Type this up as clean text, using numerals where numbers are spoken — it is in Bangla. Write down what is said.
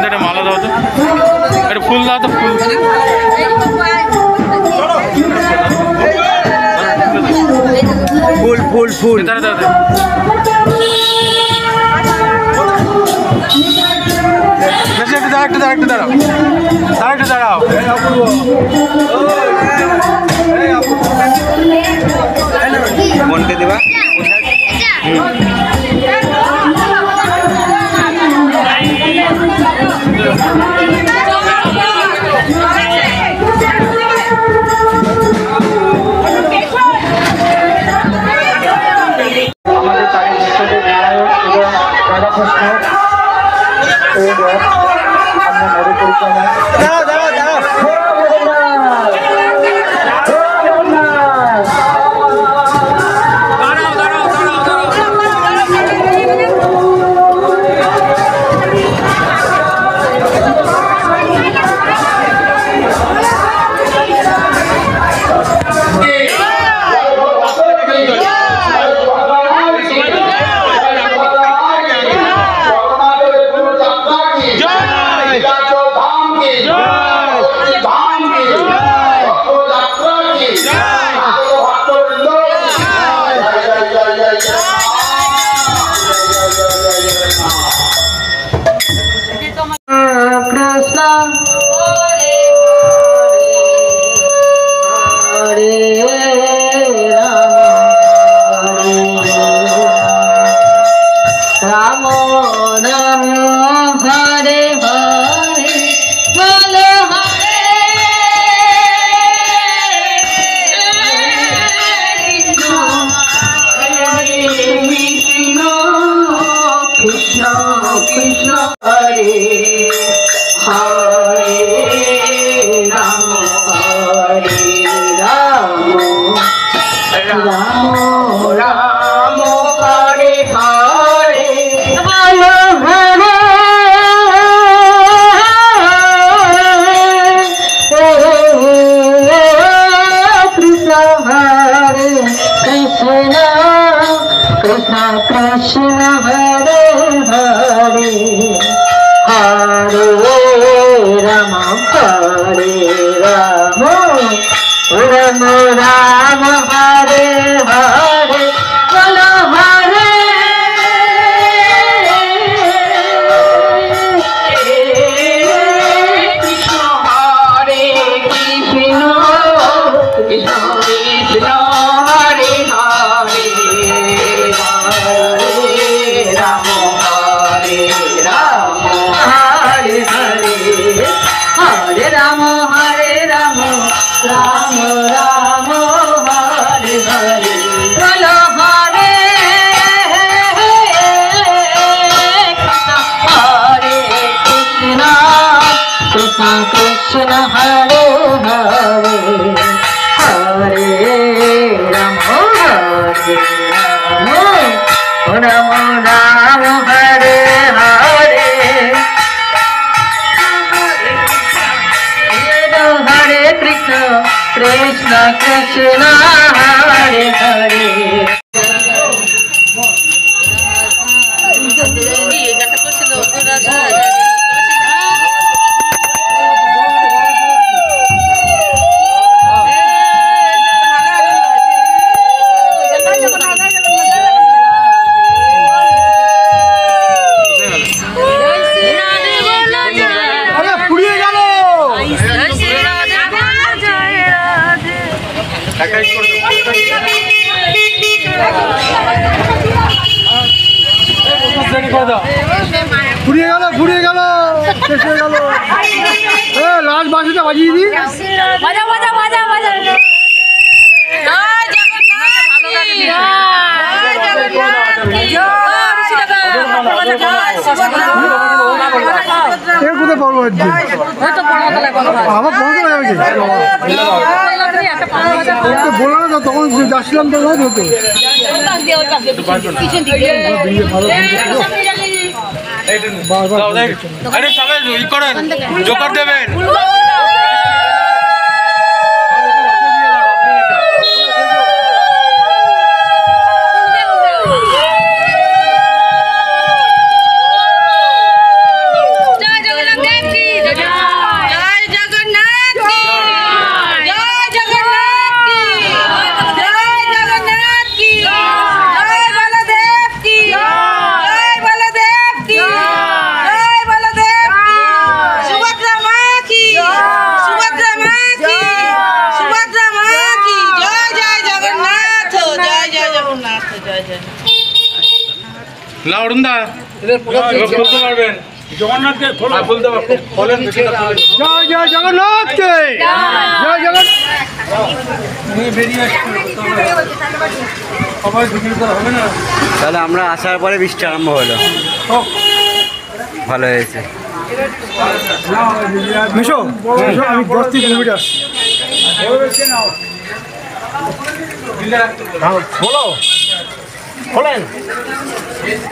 একটা মালা দাও তো, একটা ফুল দাও তো, ফুল ফুল ফুল ফুল দাঁড়া দাও। একটু দাঁড়াও, দাঁড়াও। মনকে দেবা ঘুরিয়ে গেল শেষ হয়ে গেল লাস্ট বাসিটা বাজিয়ে দিই কোথায় পাবো আমার পৌঁছে বললো না তখন যাচ্ছিলাম তো হতে আরে সবাই ই করেন জোকার দেবেন লা অরুণ দা খুলতে পারবেন জগন্নাথকে খুলতে পারবেন জয় জয় জগন্নাথকে জয় জগন্নাথ। তাহলে আমরা আসার পরে বৃষ্টি আরম্ভ হলো, ভালো হয়েছে। মিশো মিশো, আমি 10 কিলোমিটার বলো খোলেন।